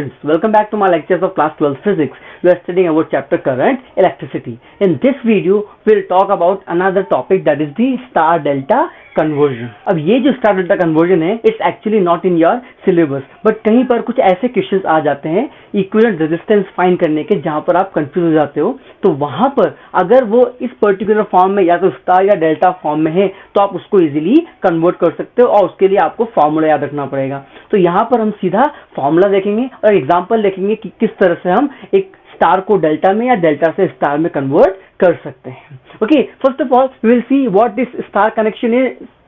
students, welcome back to my lectures of class 12 physics. We are studying about chapter current electricity. In this video, we'll talk about another topic, that is the star delta conversion. अब ये जो star delta conversion है, it's actually not in your syllabus, but कहीं पर कुछ ऐसे questions आ जाते हैं इक्विवेलेंट रेजिस्टेंस फाइंड करने के, जहां पर आप कंफ्यूज हो जाते हो. तो वहां पर अगर वो इस पर्टिकुलर फॉर्म में या तो स्टार या डेल्टा फॉर्म में है, तो आप उसको इजीली कन्वर्ट कर सकते हो और उसके लिए आपको फॉर्मूला याद रखना पड़ेगा. तो यहाँ पर हम सीधा फॉर्मूला देखेंगे और एग्जांपल देखेंगे कि किस तरह से हम एक स्टार को डेल्टा में या डेल्टा से स्टार में कन्वर्ट कर सकते हैं. Okay, first of all we will see what this star connection is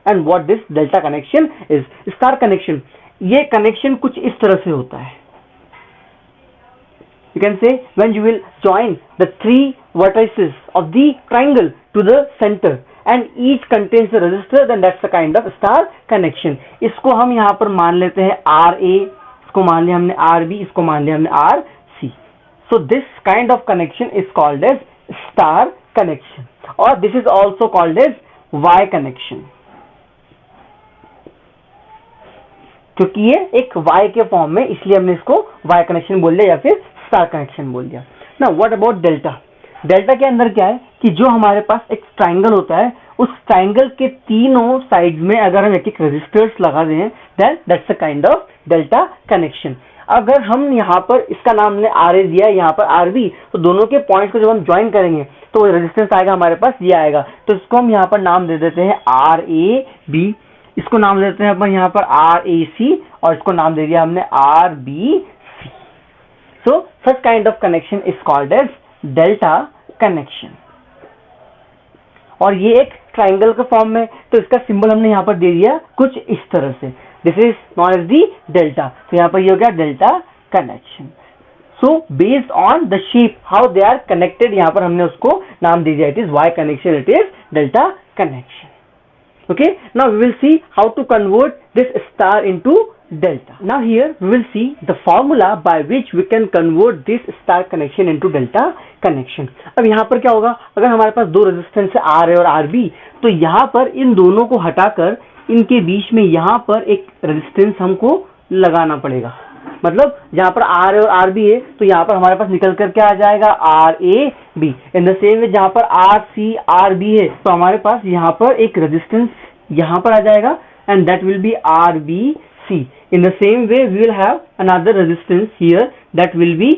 and what this delta connection is. Star connection, ये कनेक्शन कुछ इस तरह से होता है. You can say when you will join the three vertices of the triangle to the center and each contains a resistor, then that's the kind of star connection. इसको हम यहाँ पर मान लेते हैं RA, इसको मान लिया हमने RB, इसको मान लिया हमने RC. So this kind of connection is called as star connection, or this is also called as Y connection. क्योंकि ये एक Y के फॉर्म में, इसलिए हमने इसको Y कनेक्शन बोल दिया या फिर स्टार कनेक्शन बोल दिया. ना व्हाट अबाउट डेल्टा. डेल्टा के अंदर क्या है कि जो हमारे पास एक ट्राइंगल होता है, उस ट्राइंगल के तीनों साइड्स में अगर हम एक एक रेजिस्टर्स लगा दें, then that's a kind of delta connection. अगर हम यहाँ पर इसका नाम ने RA दिया है, यहाँ पर RB, तो दोनों के पॉइंट्स को जब हम ज्वाइन करेंगे तो रेजिस्टेंस आएगा हमारे पास, ये आएगा. तो इसको हम यहाँ पर नाम दे देते हैं RAB, इसको नाम देते हैं अपन यहाँ पर RAC, और इसको नाम दे दिया हमने RBC. So such kind of connection is called as delta connection. और ये एक ट्राइंगल के फॉर्म में, तो इसका सिंबल हमने यहाँ पर दे दिया कुछ इस तरह से. This is known as the delta. तो यहाँ पर ये हो गया delta connection. So based on the shape how they are connected, यहाँ पर हमने उसको नाम दे दिया, it is Y connection, it is delta connection. Okay, now we will see how to convert this star into delta. Now here we will see the formula by which we can convert this star connection into delta connection. अब यहाँ पर क्या होगा, अगर हमारे पास दो resistance है RA और RB, तो यहाँ पर इन दोनों को हटाकर इनके बीच में यहाँ पर एक रेजिस्टेंस हमको लगाना पड़ेगा. मतलब जहाँ पर RA और RB है, तो यहाँ पर हमारे पास निकल कर क्या आ जाएगा, RAB. इन द सेम वे जहाँ पर RC RB है, तो हमारे पास यहाँ पर एक रेजिस्टेंस यहाँ पर आ जाएगा, and that will be RBC. In the same way we will have another resistance here, that will be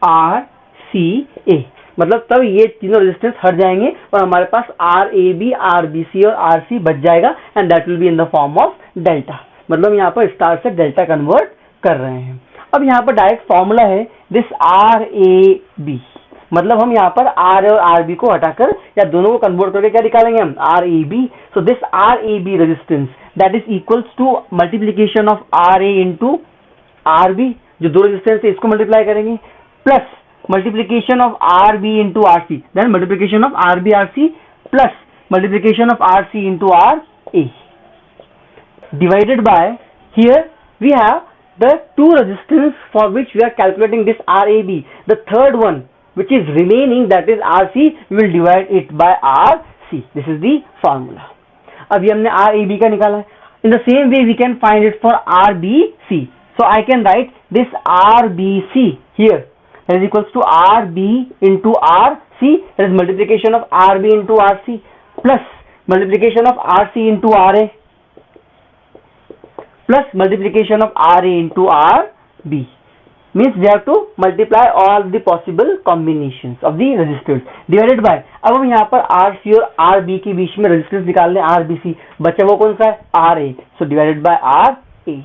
RCA. मतलब तब ये तीनों रेजिस्टेंस हट जाएंगे और हमारे पास RAB RBC और RC बच जाएगा, and that will be in the form of delta. मतलब यहाँ पर स्टार से डेल्टा कन्वर्ट कर रहे हैं. अब यहाँ पर डायरेक्ट फॉर्मूला है दिस RAB. मतलब हम यहाँ पर R और RB को हटाकर या दोनों को कन्वर्ट करके क्या निकालेंगे हम, RAB. So this RAB resistance that is equals to multiplication of RA into RB, जो दो रेजिस्टेंस है इसको मल्टीप्लाई करेंगे, plus multiplication of RB into RC, then multiplication of RB RC plus multiplication of RC into RA, divided by here we have the two resistance for which we are calculating this RAB. The third one which is remaining, that is RC, we will divide it by RC. This is the formula. अभी हमने RAB का निकाला है. In the same way we can find it for RBC. So I can write this RBC here, that is equals to RB into RC, that is multiplication of RB into RC plus multiplication of RC into RA plus multiplication of RA into RB. Means we have to multiply all the possible combinations of the resistors, divided by. अब हम यहाँ पर RC और RB के बीच में resistance निकाल लें, RBC. बचा वो कौन सा है, RA. So divided by RA.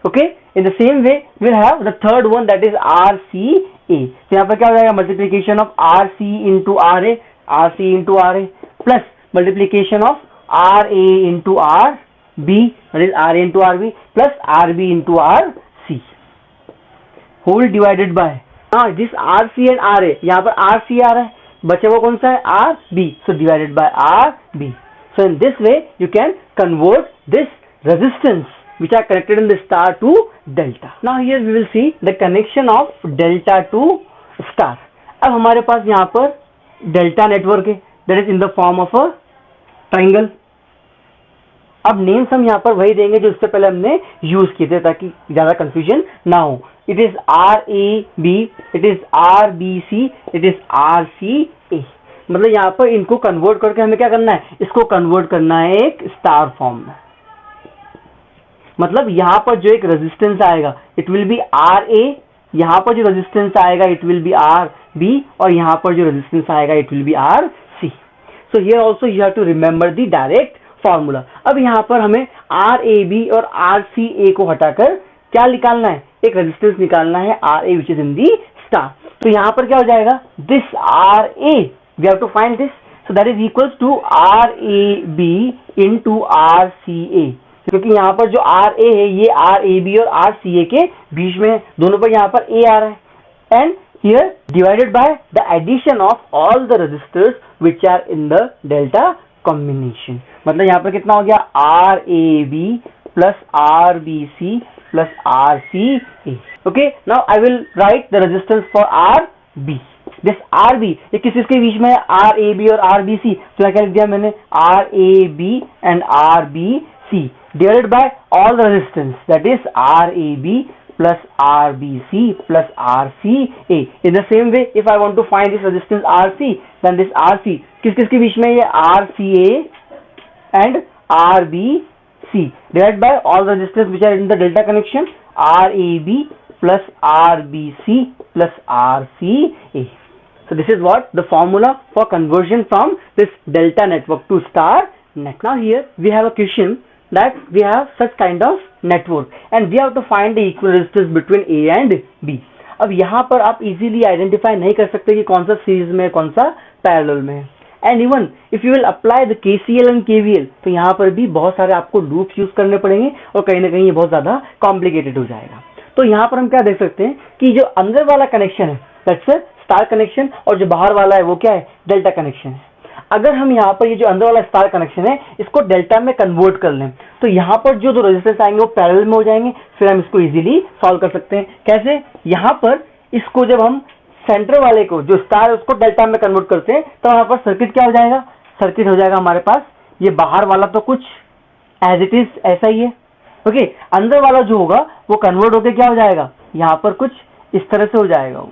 Okay. In the same way we will have the third one, that is RCA. तो यहाँ पर क्या हो जाएगा, multiplication of RC into RA, RC into RA plus multiplication of RA into RB, that is RA into RB plus RB into RC, whole divided by this RC and RA. यहाँ पर RC आ रहा है, बचा वो कौन सा है, RB. So divided by RB. So in this way you can convert this resistance which are connected in the star to delta. Now here we will see the connection of delta to star. अब हमारे पास यहाँ पर delta network है, that is in the form of a triangle. अब names हम यहाँ पर वही देंगे जो इससे पहले हमने यूज किए थे, ताकि ज्यादा कंफ्यूजन ना हो. it is RAB, it is RBC, it is RCA। मतलब यहाँ पर इनको कन्वर्ट करके हमें क्या करना है, इसको कन्वर्ट करना है एक स्टार फॉर्म में। मतलब यहाँ पर जो एक रेजिस्टेंस आएगा इट विल बी RA, यहाँ पर जो रेजिस्टेंस आएगा इट विल बी RB, और यहाँ पर जो रेजिस्टेंस आएगा it will be RC। So here also you have to remember the direct formula. अब यहाँ पर हमें RAB और RCA को हटाकर क्या निकालना है, एक रेजिस्टेंस निकालना है RA which is in the star. तो यहाँ पर क्या हो जाएगा, this RA we have to find this, so that is equals to RAB into RCA, क्योंकि यहाँ पर जो RA है ये RAB और RCA के बीच में, दोनों पर यहाँ पर A आ रहा है, and here divided by the addition of all the resistors which are in the delta combination. मतलब यहाँ पर कितना हो गया, RAB plus RBC plus RCA। Okay, now I will write the resistance for RB। This RB ये किस के बीच में है, RAB और RBC, तो यहाँ क्या लिख दिया मैंने, RAB and RBC divided by all the resistance, that is RAB plus RBC plus RCA। In the same way, if I want to find this resistance RC, then this RC किस के बीच में, ये RCA and RBC divided by all the resistance which are in the delta connection, RAB plus RBC plus RCA। So this is what the formula for conversion from this delta network to star network. Now here we have a question that we have such kind of network and we have to find the equal resistance between A and B। अब यहाँ पर आप easily identify नहीं कर सकते कि कौन सा सीरीज में कौन सा पैरेलल में है, and even if you will apply the KCL and KVL तो यहाँ पर भी बहुत सारे आपको लूप्स यूज करने पड़ेंगे और कहीं ना कहीं ये बहुत ज्यादा कॉम्प्लिकेटेड हो जाएगा। तो यहाँ पर हम क्या देख सकते हैं कि जो अंदर वाला कनेक्शन है दैट्स स्टार कनेक्शन, और जो बाहर वाला है वो क्या है, डेल्टा कनेक्शन है। अगर हम यहाँ पर ये जो अंदर वाला स्टार कनेक्शन है इसको डेल्टा में कन्वर्ट कर लें तो यहाँ पर जो दो रेजिस्टेंस आएंगे वो पैरेलल में हो जाएंगे, फिर हम इसको इजीली सॉल्व कर सकते हैं। कैसे, यहाँ पर इसको जब हम सेंटर वाले को जो स्टार है उसको डेल्टा में कन्वर्ट करते हैं तो हमारे पास सर्किट क्या हो जाएगा, सर्किट हो जाएगा हमारे पास ये बाहर वाला तो कुछ एज इट इज ऐसा ही है। ओके, अंदर वाला जो होगा वो कन्वर्ट होकर क्या हो जाएगा, यहाँ पर कुछ इस तरह से हो जाएगा वो,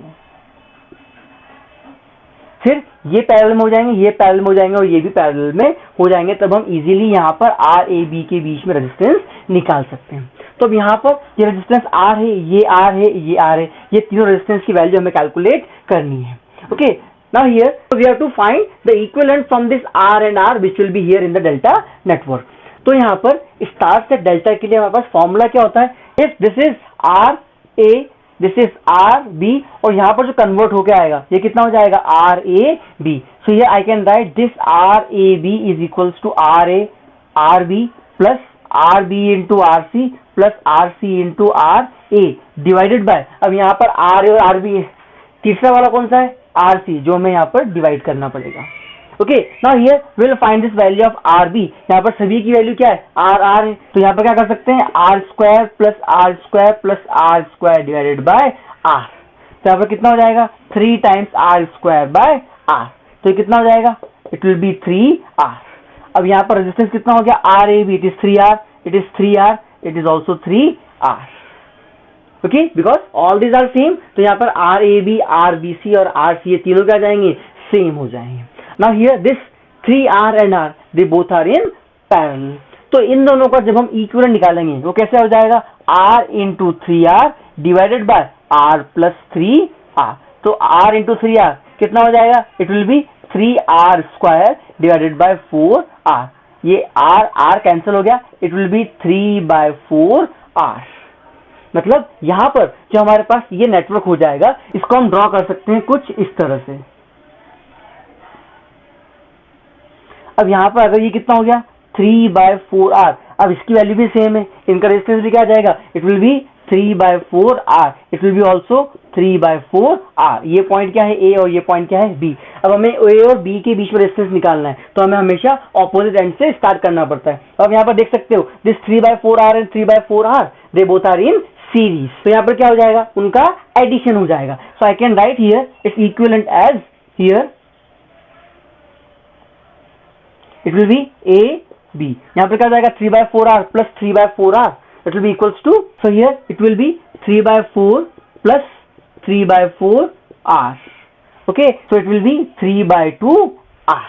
फिर ये पैरेलल में हो जाएंगे, ये पैरेलल में हो जाएंगे और ये भी पैरेलल में हो जाएंगे। तब हम इजीली यहाँ पर RAB के बीच में रेजिस्टेंस निकाल सकते हैं। तो अब यहाँ पर ये रेजिस्टेंस R है, ये R है, ये R है, ये तीनों रेजिस्टेंस की वैल्यू हमें कैलकुलेट करनी है। Okay, now here we have to find the equivalent from this R and R which will be here in the delta network. तो यहाँ पर स्टार से डेल्टा के लिए हमारे पास फॉर्मूला क्या होता है, if this is RA, this is RB, और यहाँ पर जो कन्वर्ट होके आएगा ये कितना हो जाएगा, RAB। So here I can write this RAB is equals to RB plus RB into RC plus RC into RA divided by, अब यहाँ पर RA और RB है, तीसरा वाला कौन सा है, RC, जो हमें यहाँ पर डिवाइड करना पड़ेगा। Okay, now here we will find this value of RB। यहाँ पर सभी की वैल्यू क्या है, R है, तो यहाँ पर क्या कर सकते हैं, R square plus R square divided by R। तो यहाँ पर कितना हो जाएगा, 3 times R square by R, तो ये कितना हो जाएगा, इट विल बी 3R। अब यहाँ पर रेजिस्टेंस कितना हो गया, RAB, it is 3R, it is 3R, it is also 3R। Okay, because all these are same, तो यहाँ पर RAB, RBC और RC ये तीनों क्या जाएंगे, सेम हो जाएंगे। Now here this 3R and R they both are in parallel। तो इन दोनों का जब हम इक्विवेलेंट निकालेंगे वो कैसे हो जाएगा, R into 3R divided by R plus 3R। तो R into 3R कितना हो जाएगा, it will B 3R square divided by 4R। ये R कैंसिल हो गया, इट विल बी 3/4R। मतलब यहाँ पर जो हमारे पास ये नेटवर्क हो जाएगा इसको हम ड्रॉ कर सकते हैं कुछ इस तरह से। अब यहाँ पर अगर ये कितना हो गया, 3/4R, अब इसकी वैल्यू भी सेम है, इनका रेजिस्टेंस भी क्या आ जाएगा, it will B 3/4R, it will B also 3/4R। ये पॉइंट क्या है, A, और ये पॉइंट क्या है, B। अब हमें A और B के बीच में रेजिस्टेंस निकालना है तो हमें हमेशा ऑपोजिट एंड से स्टार्ट करना पड़ता है। अब यहाँ पर देख सकते हो this 3/4R and 3/4R they both are in series, तो यहाँ पर क्या हो जाएगा, उनका एडिशन हो जाएगा। So I can write here it's equivalent as here it will be AB। यहाँ पर क्या हो जाएगा, 3/4R plus 3/4R, it will be equals to, so here it will be 3/4 plus 3/4R. Okay, so it will be 3/2R.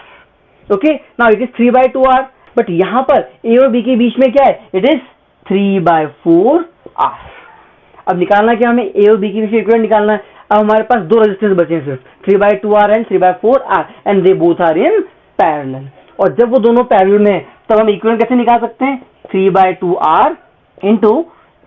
Okay, now it is 3/2R, but यहाँ पर A और B के बीच में क्या है? It is 3/4R. अब निकालना क्या हमें? A और B के बीच में इक्विवेलेंट निकालना है। अब हमारे पास दो रेजिस्टेंस बचे हैं सिर्फ, 3/2R and 3/4R, and they both are in parallel. और जब वो दोनों पैरेलल में तब हम इक्विवेलेंट कैसे निकाल सकते हैं? 3/2R इंटू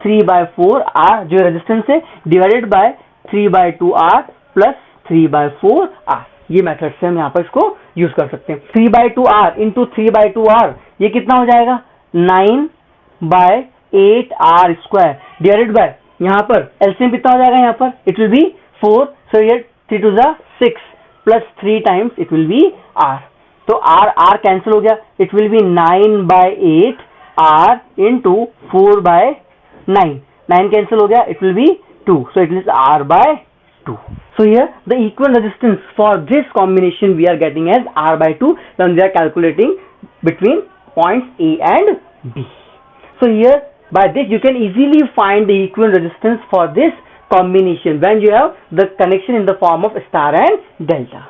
3/4R जो रेजिस्टेंस है divided by 3/2R plus 3/4R। ये मेथड से हम यहाँ पर इसको यूज कर सकते हैं। 3/2R इंटू 3/2R ये कितना हो जाएगा? 9/8R स्क्वायर डिवाइडेड बाय यहाँ पर एलसीएम कितना हो जाएगा? यहाँ पर इट विल बी 4, सो ये 3 to the 6 plus 3 times it will B R। तो R कैंसिल हो गया, it will B 9/8R into 4/9, 9 cancel हो गया, it will B 2, so it is R/2. So here the equivalent resistance for this combination we are getting as R/2 when we are calculating between points A and B. So here by this you can easily find the equivalent resistance for this combination when you have the connection in the form of star and delta.